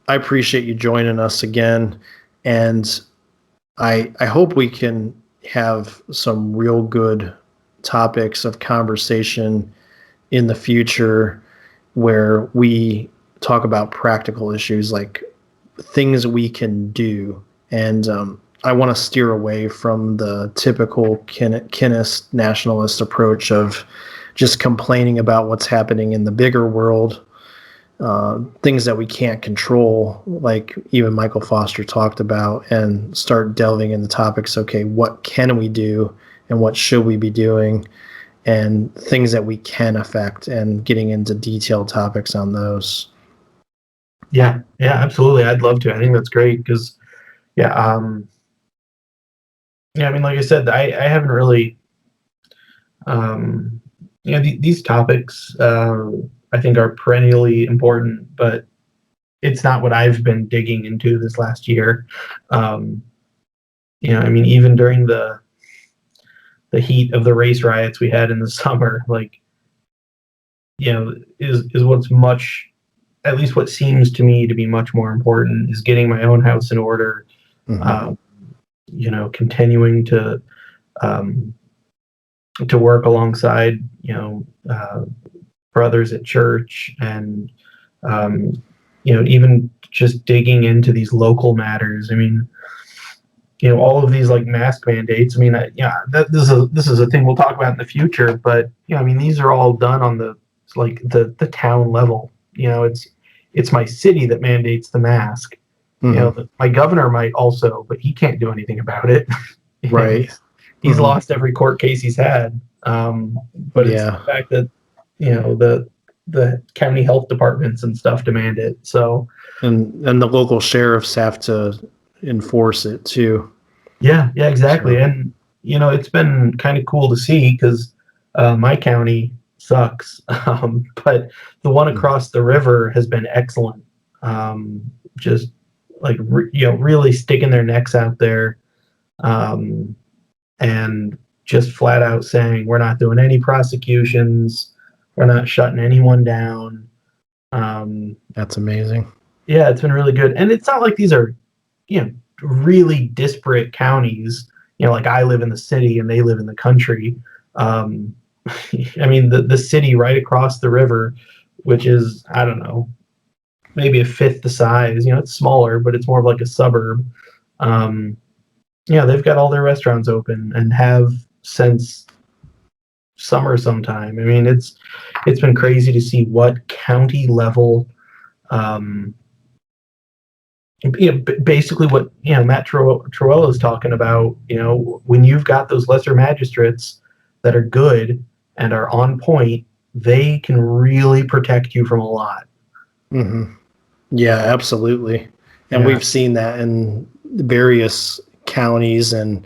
I appreciate you joining us again, and I hope we can have some real good topics of conversation in the future where we talk about practical issues like things we can do. And I want to steer away from the typical kinist nationalist approach of just complaining about what's happening in the bigger world, things that we can't control, like even Michael Foster talked about, and start delving into topics. Okay, what can we do and what should we be doing, and things that we can affect, and getting into detailed topics on those. Yeah, absolutely. I'd love to. I think that's great because, yeah, I mean, like I said, I haven't really, these topics I think are perennially important, but it's not what I've been digging into this last year. I mean, even during the heat of the race riots we had in the summer, like, is what's much, at least what seems to me to be much more important, is getting my own house in order. Mm-hmm. Continuing to work alongside brothers at church, and even just digging into these local matters. I mean, all of these like mask mandates. I mean, this is a thing we'll talk about in the future. But I mean, these are all done on the town level. It's my city that mandates the mask. Mm-hmm. My governor might also, but he can't do anything about it. Right. He's Mm-hmm. lost every court case he's had. But it's the fact that the county health departments and stuff demand it. So and the local sheriffs have to enforce it too. Yeah, exactly. So, and it's been kind of cool to see because my county sucks, but the one across the river has been excellent. Just like really sticking their necks out there, and just flat out saying we're not doing any prosecutions, we're not shutting anyone down. That's amazing. Yeah, it's been really good, and it's not like these are really disparate counties. Like I live in the city and they live in the country. I mean, the city right across the river, which is, I don't know, maybe a fifth the size. It's smaller, but it's more of like a suburb. They've got all their restaurants open and have since summer sometime. I mean, it's been crazy to see what county level, basically what Matt Truello is talking about. When you've got those lesser magistrates that are good and are on point, they can really protect you from a lot. Mm-hmm. Yeah, absolutely. And we've seen that in various counties and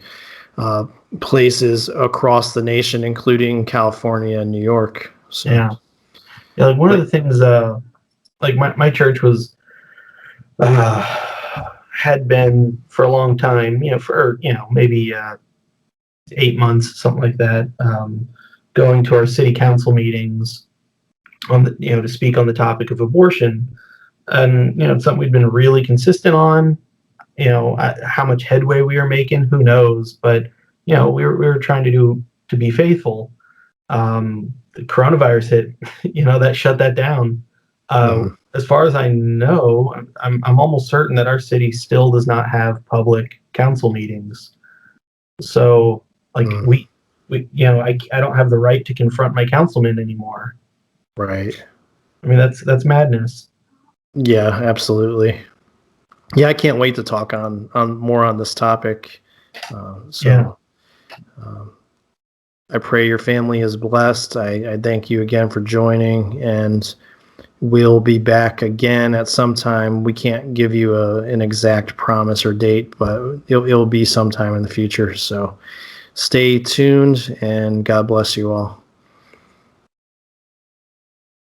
places across the nation, including California and New York. So. Yeah, like one of the things, like my church was had been for a long time, for maybe 8 months, something like that, going to our city council meetings on the, to speak on the topic of abortion. And it's something we'd been really consistent on. How much headway we were making, who knows? But we were trying to be faithful. The coronavirus hit, that shut that down. As far as I know, I'm almost certain that our city still does not have public council meetings. So, like we I don't have the right to confront my councilman anymore. Right. I mean, that's madness. Yeah, absolutely. Yeah, I can't wait to talk on more on this topic. I pray your family is blessed. I thank you again for joining, and we'll be back again at some time. We can't give you an exact promise or date, but it'll be sometime in the future. So stay tuned, and God bless you all.